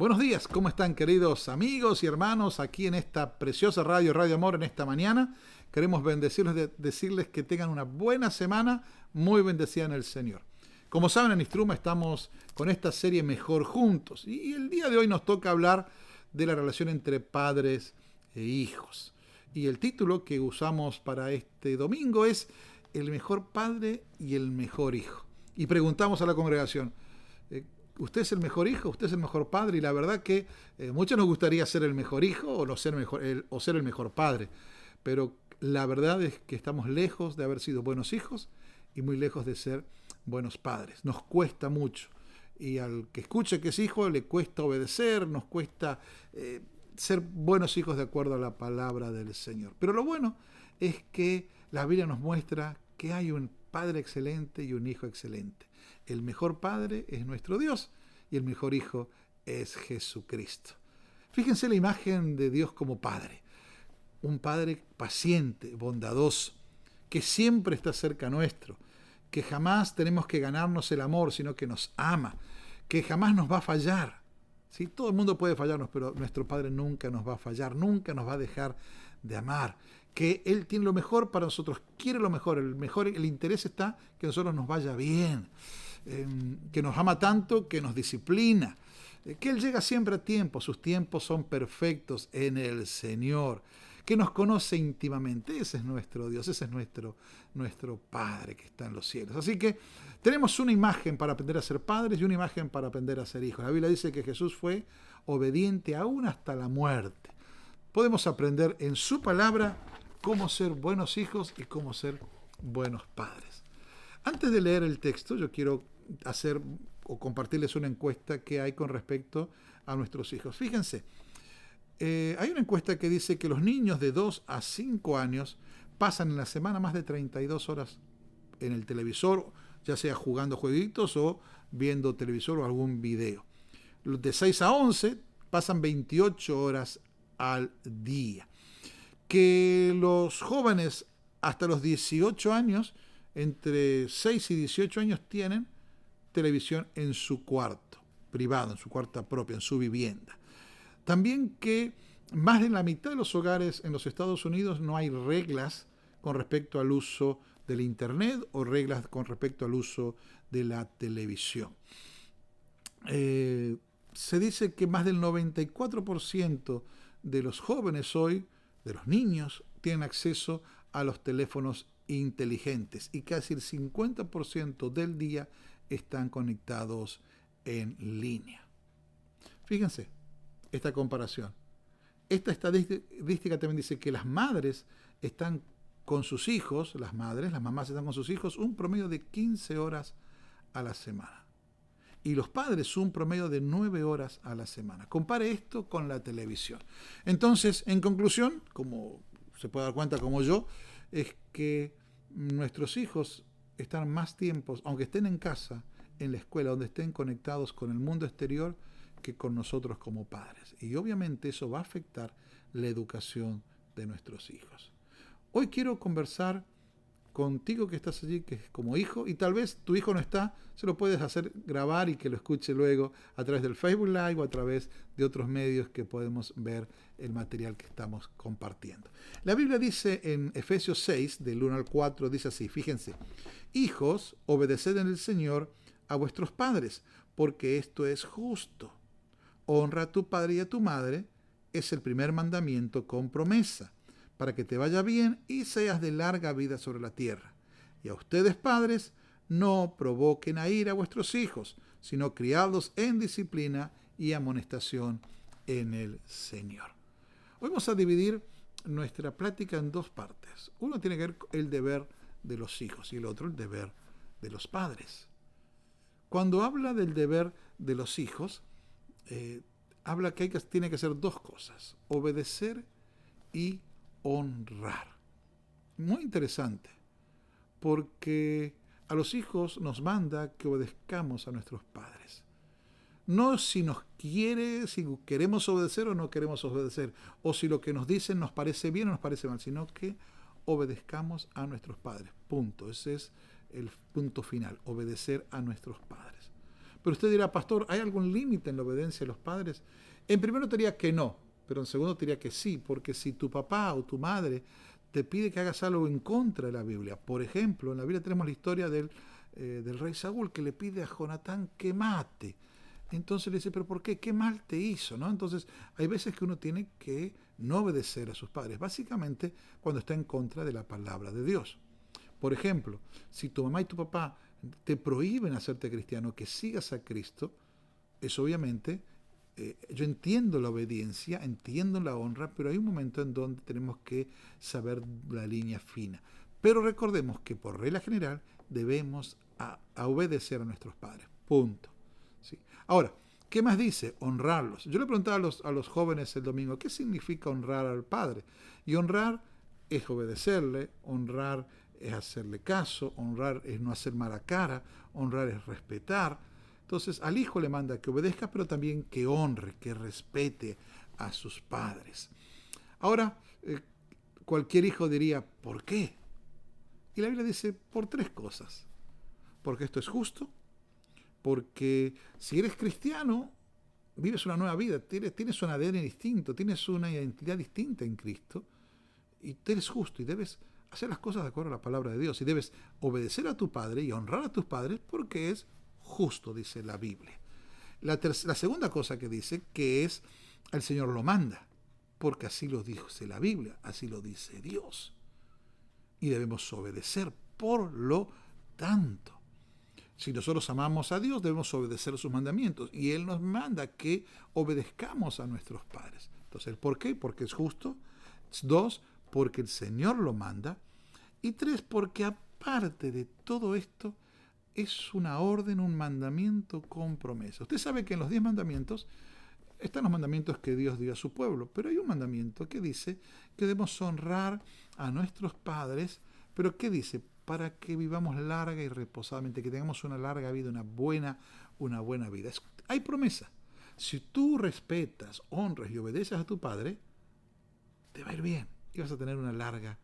Buenos días, ¿cómo están queridos amigos y hermanos aquí en esta preciosa radio, Radio Amor, en esta mañana? Queremos bendecirlos, decirles que tengan una buena semana, muy bendecida en el Señor. Como saben, en Istruma estamos con esta serie Mejor Juntos y el día de hoy nos toca hablar de la relación entre padres e hijos. Y el título que usamos para este domingo es El mejor padre y el mejor hijo. Y preguntamos a la congregación, ¿usted es el mejor hijo? ¿Usted es el mejor padre? Y la verdad que muchos nos gustaría ser el mejor hijo o, no ser o ser el mejor padre. Pero la verdad es que estamos lejos de haber sido buenos hijos y muy lejos de ser buenos padres. Nos cuesta mucho. Y al que escuche que es hijo le cuesta obedecer, nos cuesta ser buenos hijos de acuerdo a la palabra del Señor. Pero lo bueno es que la Biblia nos muestra que hay un padre excelente y un hijo excelente. El mejor padre es nuestro Dios y el mejor hijo es Jesucristo. Fíjense la imagen de Dios como padre. Un padre paciente, bondadoso, que siempre está cerca nuestro, que jamás tenemos que ganarnos el amor, sino que nos ama, que jamás nos va a fallar. ¿Sí? Todo el mundo puede fallarnos, pero nuestro Padre nunca nos va a fallar, nunca nos va a dejar de amar. Que Él tiene lo mejor para nosotros, quiere lo mejor, el interés está que a nosotros nos vaya bien, que nos ama tanto, que nos disciplina, que Él llega siempre a tiempo, sus tiempos son perfectos en el Señor, que nos conoce íntimamente. Ese es nuestro Dios, ese es nuestro Padre que está en los cielos. Así que tenemos una imagen para aprender a ser padres y una imagen para aprender a ser hijos. La Biblia dice que Jesús fue obediente aún hasta la muerte. Podemos aprender en su palabra cómo ser buenos hijos y cómo ser buenos padres. Antes de leer el texto, yo quiero hacer o compartirles una encuesta que hay con respecto a nuestros hijos. Fíjense, hay una encuesta que dice que los niños de 2 a 5 años pasan en la semana más de 32 horas en el televisor, ya sea jugando jueguitos o viendo televisor o algún video. Los de 6 a 11 pasan 28 horas al día. Que los jóvenes hasta los 18 años, entre 6 y 18 años, tienen televisión en su cuarto privado, en su cuarto propio, en su vivienda. También que más de la mitad de los hogares en los Estados Unidos no hay reglas con respecto al uso del Internet o reglas con respecto al uso de la televisión. Se dice que más del 94% de los jóvenes hoy, de los niños, tienen acceso a los teléfonos inteligentes y casi el 50% del día están conectados en línea. Fíjense esta comparación. Esta estadística también dice que las madres están con sus hijos, las mamás están con sus hijos un promedio de 15 horas a la semana. Y los padres un promedio de 9 horas a la semana. Compare esto con la televisión. Entonces, en conclusión, como se puede dar cuenta como yo, es que nuestros hijos están más tiempos, aunque estén en casa, en la escuela, donde estén conectados con el mundo exterior, que con nosotros como padres. Y obviamente eso va a afectar la educación de nuestros hijos. Hoy quiero conversar contigo que estás allí, que es como hijo, y tal vez tu hijo no está, se lo puedes hacer grabar y que lo escuche luego a través del Facebook Live o a través de otros medios que podemos ver el material que estamos compartiendo. La Biblia dice en Efesios 6, del 1 al 4, dice así, fíjense, hijos, obedeced en el Señor a vuestros padres, porque esto es justo. Honra a tu padre y a tu madre, es el primer mandamiento con promesa, para que te vaya bien y seas de larga vida sobre la tierra. Y a ustedes, padres, no provoquen a ira a vuestros hijos, sino criadlos en disciplina y amonestación en el Señor. Hoy vamos a dividir nuestra plática en dos partes. Uno tiene que ver con el deber de los hijos y el otro el deber de los padres. Cuando habla del deber de los hijos, habla que tiene que hacer dos cosas, obedecer y honrar. Muy interesante, porque a los hijos nos manda que obedezcamos a nuestros padres. No si nos quiere, si queremos obedecer o no queremos obedecer, o si lo que nos dicen nos parece bien o nos parece mal, sino que obedezcamos a nuestros padres. Punto. Ese es el punto final, obedecer a nuestros padres. Pero usted dirá, pastor, ¿hay algún límite en la obediencia a los padres? En primero te diría que no, pero en segundo te diría que sí, porque si tu papá o tu madre te pide que hagas algo en contra de la Biblia, por ejemplo, en la Biblia tenemos la historia del rey Saúl que le pide a Jonatán que mate. Entonces le dice, ¿pero por qué? ¿Qué mal te hizo? ¿No? Entonces hay veces que uno tiene que no obedecer a sus padres, básicamente cuando está en contra de la palabra de Dios. Por ejemplo, si tu mamá y tu papá te prohíben hacerte cristiano, que sigas a Cristo, es obviamente, yo entiendo la obediencia, entiendo la honra, pero hay un momento en donde tenemos que saber la línea fina. Pero recordemos que por regla general debemos a obedecer a nuestros padres. Punto. ¿Sí? Ahora, ¿qué más dice? Honrarlos. Yo le preguntaba a los jóvenes el domingo, ¿qué significa honrar al padre? Y honrar es obedecerle, honrar es hacerle caso, honrar es no hacer mala cara, honrar es respetar. Entonces al hijo le manda que obedezca, pero también que honre, que respete a sus padres. Ahora, cualquier hijo diría, ¿por qué? Y la Biblia dice, por tres cosas. Porque esto es justo, porque si eres cristiano, vives una nueva vida, tienes un ADN distinto, tienes una identidad distinta en Cristo, y eres justo y debes hacer las cosas de acuerdo a la palabra de Dios, y debes obedecer a tu padre y honrar a tus padres porque es justo, dice la Biblia. La segunda cosa que dice, que es, el Señor lo manda, porque así lo dice la Biblia, así lo dice Dios, y debemos obedecer. Por lo tanto, si nosotros amamos a Dios, debemos obedecer sus mandamientos. Y Él nos manda que obedezcamos a nuestros padres. Entonces, ¿por qué? Porque es justo. 2, porque el Señor lo manda. Y 3, porque aparte de todo esto, es una orden, un mandamiento con promesa. Usted sabe que en los 10 mandamientos están los mandamientos que Dios dio a su pueblo. Pero hay un mandamiento que dice que debemos honrar a nuestros padres. ¿Pero qué dice? Para que vivamos larga y reposadamente, que tengamos una larga vida, una buena vida. Hay promesa. Si tú respetas, honras y obedeces a tu padre, te va a ir bien y vas a tener una larga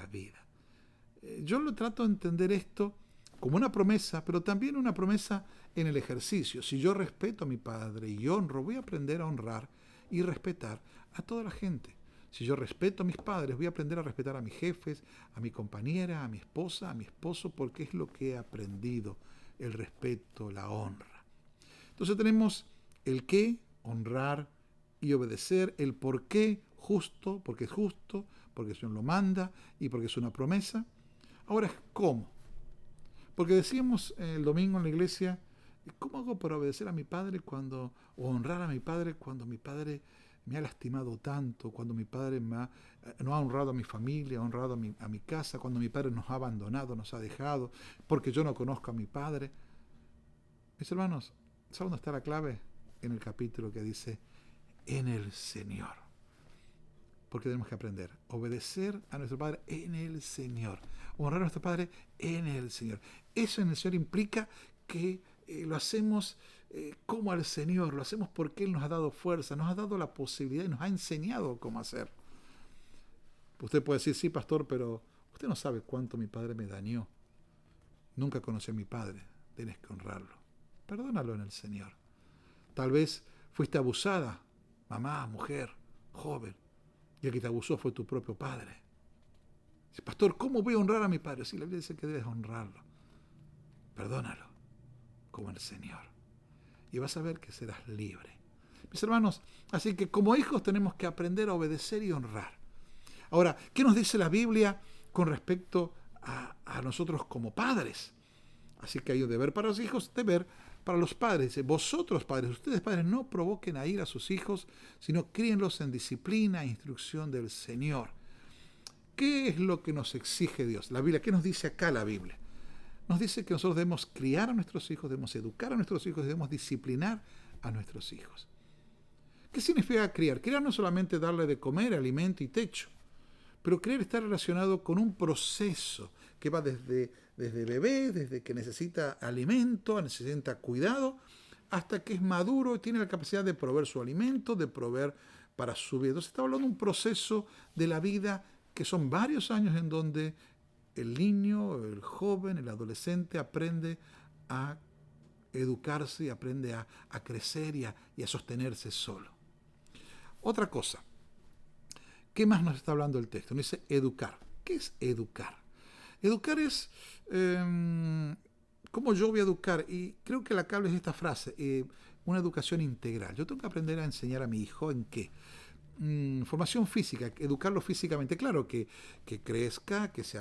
vida. Yo lo trato de entender esto como una promesa, pero también una promesa en el ejercicio. Si yo respeto a mi padre y honro, voy a aprender a honrar y respetar a toda la gente. Si yo respeto a mis padres, voy a aprender a respetar a mis jefes, a mi compañera, a mi esposa, a mi esposo, porque es lo que he aprendido, el respeto, la honra. Entonces tenemos el qué, honrar y obedecer, el por qué, justo, porque el Señor lo manda y porque es una promesa. Ahora es cómo. Porque decíamos el domingo en la iglesia, ¿cómo hago para obedecer a mi padre o honrar a mi padre cuando mi padre me ha lastimado tanto, cuando mi padre no ha honrado a mi familia, ha honrado a mi casa, cuando mi padre nos ha abandonado, nos ha dejado, porque yo no conozco a mi padre? Mis hermanos, ¿saben dónde está la clave? En el capítulo que dice, en el Señor. Porque tenemos que aprender, obedecer a nuestro Padre en el Señor, honrar a nuestro Padre en el Señor. Eso en el Señor implica que lo hacemos como al Señor, lo hacemos porque Él nos ha dado fuerza, nos ha dado la posibilidad y nos ha enseñado cómo hacer. Usted puede decir, sí, pastor, pero usted no sabe cuánto mi padre me dañó. Nunca conocí a mi padre, tienes que honrarlo. Perdónalo en el Señor. Tal vez fuiste abusada, mamá, mujer, joven, y el que te abusó fue tu propio padre. Dice, pastor, ¿cómo voy a honrar a mi padre? Sí, la Biblia dice que debes honrarlo. Perdónalo, como el Señor. Y vas a ver que serás libre. Mis hermanos, así que como hijos tenemos que aprender a obedecer y honrar. Ahora, ¿qué nos dice la Biblia con respecto a nosotros como padres? Así que hay un deber para los hijos, deber para los padres. Dice, vosotros padres, ustedes padres, no provoquen a ir a sus hijos, sino críenlos en disciplina e instrucción del Señor. ¿Qué es lo que nos exige Dios? La Biblia, ¿qué nos dice acá la Biblia? Nos dice que nosotros debemos criar a nuestros hijos, debemos educar a nuestros hijos, debemos disciplinar a nuestros hijos. ¿Qué significa criar? Criar no es solamente darle de comer, alimento y techo, pero criar está relacionado con un proceso que va desde bebé, desde que necesita alimento, necesita cuidado, hasta que es maduro y tiene la capacidad de proveer su alimento, de proveer para su vida. Entonces está hablando de un proceso de la vida que son varios años en donde el niño, el joven, el adolescente aprende a educarse y aprende a crecer y a sostenerse solo. Otra cosa, ¿qué más nos está hablando el texto? Nos dice educar. ¿Qué es educar? Educar es, ¿cómo yo voy a educar? Y creo que la clave es esta frase, una educación integral. Yo tengo que aprender a enseñar a mi hijo en qué. Formación física, educarlo físicamente, claro, que crezca, que se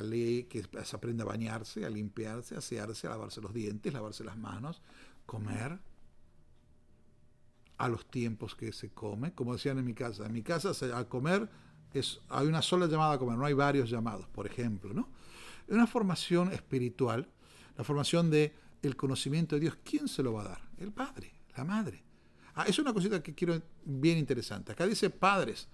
aprenda a bañarse, a limpiarse, a asearse, a lavarse los dientes, lavarse las manos, comer a los tiempos que se come, como decían en mi casa a comer hay una sola llamada a comer, no hay varios llamados, por ejemplo, ¿no? Una formación espiritual, la formación de el conocimiento de Dios, ¿quién se lo va a dar? El padre, la madre. Es una cosita que quiero bien interesante. Acá dice padres,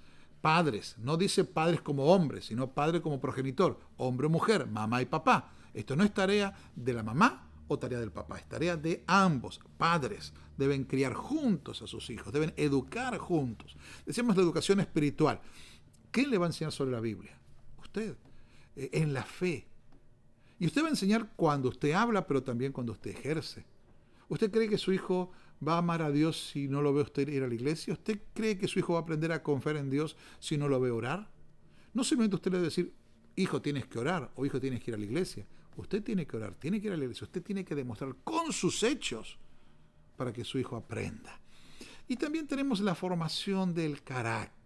no dice padres como hombres, sino padre como progenitor, hombre o mujer, mamá y papá. Esto no es tarea de la mamá o tarea del papá, es tarea de ambos. Padres deben criar juntos a sus hijos, deben educar juntos. Decíamos la educación espiritual. ¿Quién le va a enseñar sobre la Biblia? Usted, en la fe. Y usted va a enseñar cuando usted habla, pero también cuando usted ejerce. ¿Usted cree que su hijo va a amar a Dios si no lo ve usted ir a la iglesia? ¿Usted cree que su hijo va a aprender a confiar en Dios si no lo ve orar? No simplemente usted le debe decir, hijo, tienes que orar, o hijo, tienes que ir a la iglesia. Usted tiene que orar, tiene que ir a la iglesia. Usted tiene que demostrar con sus hechos para que su hijo aprenda. Y también tenemos la formación del carácter.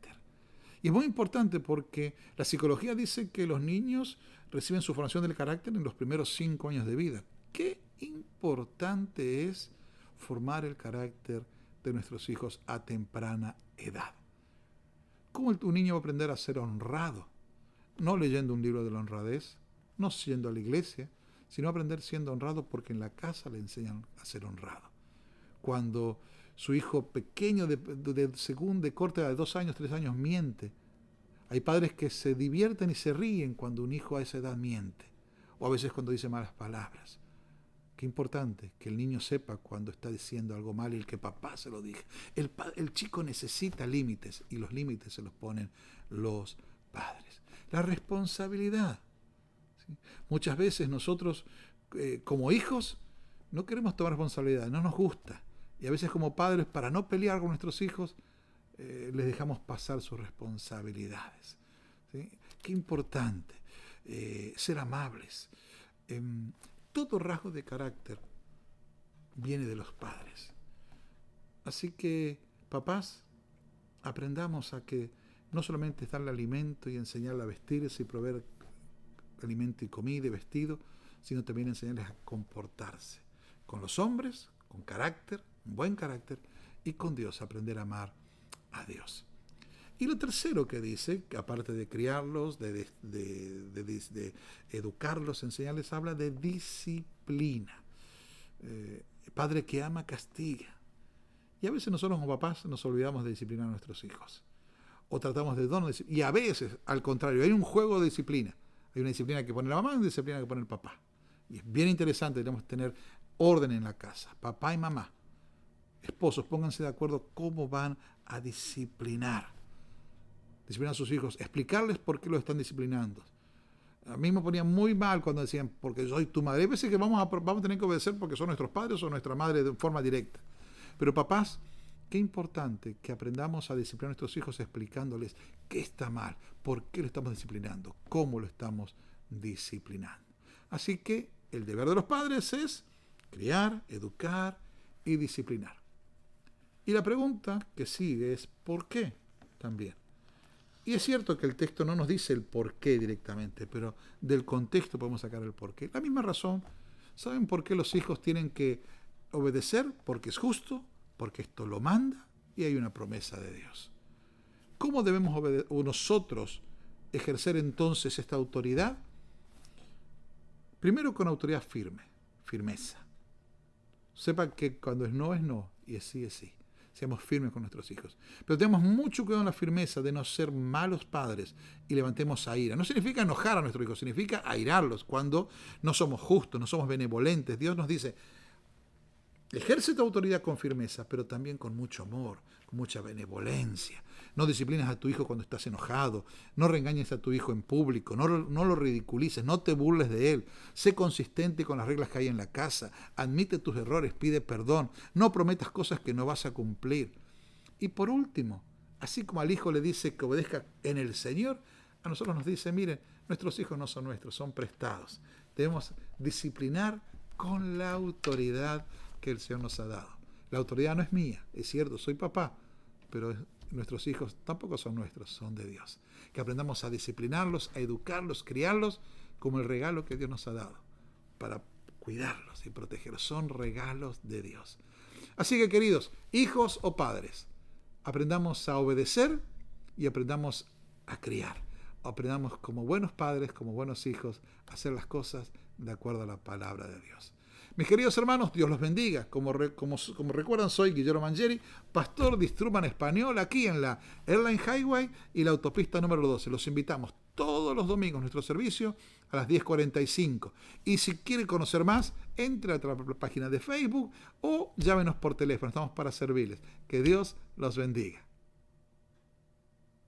Y es muy importante porque la psicología dice que los niños reciben su formación del carácter en los primeros 5 años de vida. Qué importante es formar el carácter de nuestros hijos a temprana edad. ¿Cómo un niño va a aprender a ser honrado? No leyendo un libro de la honradez, no yendo a la iglesia, sino aprender siendo honrado porque en la casa le enseñan a ser honrado. Cuando su hijo pequeño de corte de 2 años, 3 años miente, hay padres que se divierten y se ríen cuando un hijo a esa edad miente, o a veces cuando dice malas palabras. Qué importante que el niño sepa cuando está diciendo algo mal y el que papá se lo diga. El chico necesita límites y los límites se los ponen los padres. La responsabilidad. ¿Sí? Muchas veces nosotros como hijos no queremos tomar responsabilidad, no nos gusta. Y a veces como padres, para no pelear con nuestros hijos, les dejamos pasar sus responsabilidades. ¿Sí? Qué importante ser amables. Todo rasgo de carácter viene de los padres. Así que, papás, aprendamos a que no solamente es darle alimento y enseñarle a vestirse y proveer alimento y comida y vestido, sino también enseñarles a comportarse con los hombres, con carácter, un buen carácter, y con Dios, aprender a amar a Dios. Y lo tercero que dice, aparte de criarlos, de educarlos, enseñarles, habla de disciplina. Padre que ama, castiga. Y a veces nosotros como papás nos olvidamos de disciplinar a nuestros hijos. O tratamos de no disciplinar. Y a veces, al contrario, hay un juego de disciplina. Hay una disciplina que pone la mamá y una disciplina que pone el papá. Y es bien interesante, tenemos que tener orden en la casa. Papá y mamá. Esposos, pónganse de acuerdo cómo van a disciplinar a sus hijos, explicarles por qué los están disciplinando. A mí me ponía muy mal cuando decían, porque soy tu madre. Hay veces que vamos a tener que obedecer porque son nuestros padres o nuestra madre de forma directa. Pero papás, qué importante que aprendamos a disciplinar a nuestros hijos explicándoles qué está mal, por qué lo estamos disciplinando, cómo lo estamos disciplinando. Así que el deber de los padres es criar, educar y disciplinar. Y la pregunta que sigue es ¿por qué? También. Y es cierto que el texto no nos dice el por qué directamente, pero del contexto podemos sacar el por qué. La misma razón, ¿saben por qué los hijos tienen que obedecer? Porque es justo, porque esto lo manda y hay una promesa de Dios. ¿Cómo debemos nosotros ejercer entonces esta autoridad? Primero con autoridad firmeza. Sepan que cuando es no y es sí. Seamos firmes con nuestros hijos. Pero tenemos mucho cuidado en la firmeza de no ser malos padres y levantemos a ira. No significa enojar a nuestros hijos, significa airarlos cuando no somos justos, no somos benevolentes. Dios nos dice, Ejerce tu autoridad con firmeza, pero también con mucho amor, con mucha benevolencia. No disciplinas a tu hijo cuando estás enojado, no reengañes a tu hijo en público, no lo ridiculices, no te burles de él. Sé consistente con las reglas que hay en la casa, admite tus errores, pide perdón, no prometas cosas que no vas a cumplir. Y por último, así como al hijo le dice que obedezca en el Señor, a nosotros nos dice, miren, nuestros hijos no son nuestros, son prestados. Debemos disciplinar con la autoridad que el Señor nos ha dado. La autoridad no es mía, es cierto, soy papá, pero nuestros hijos tampoco son nuestros, son de Dios. Que aprendamos a disciplinarlos, a educarlos, criarlos como el regalo que Dios nos ha dado, para cuidarlos y protegerlos. Son regalos de Dios. Así que, queridos, hijos o padres, aprendamos a obedecer y aprendamos a criar. Aprendamos como buenos padres, como buenos hijos, a hacer las cosas de acuerdo a la palabra de Dios. Mis queridos hermanos, Dios los bendiga. Como recuerdan, soy Guillermo Mangieri, pastor de Instruman Español, aquí en la Airline Highway y la autopista número 12. Los invitamos todos los domingos a nuestro servicio a las 10:45. Y si quiere conocer más, entre a la página de Facebook o llámenos por teléfono. Estamos para servirles. Que Dios los bendiga.